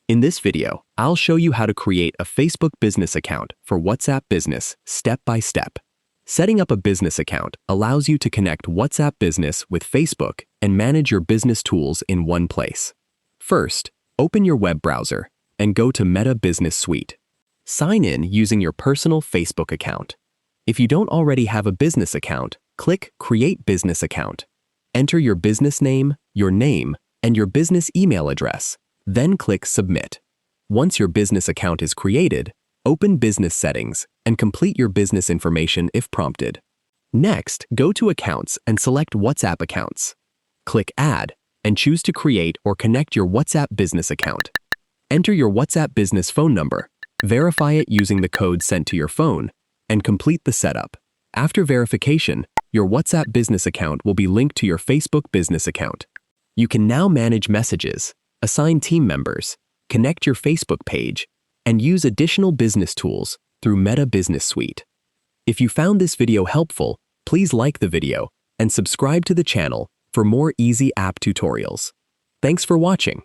In this video, I'll show you how to create a Facebook business account for WhatsApp Business step by step. Setting up a business account allows you to connect WhatsApp Business with Facebook and manage your business tools in one place. First, open your web browser and go to Meta Business Suite. Sign in using your personal Facebook account. If you don't already have a business account, click Create Business Account. Enter your business name, and your business email address. Then click Submit. Once your business account is created, open Business Settings and complete your business information if prompted. Next, go to Accounts and select WhatsApp Accounts. Click Add and choose to create or connect your WhatsApp Business account. Enter your WhatsApp Business phone number, verify it using the code sent to your phone, and complete the setup. After verification, your WhatsApp Business account will be linked to your Facebook Business account. You can now manage messages, assign team members, connect your Facebook page, and use additional business tools through Meta Business Suite. If you found this video helpful, please like the video and subscribe to the channel for more easy app tutorials. Thanks for watching.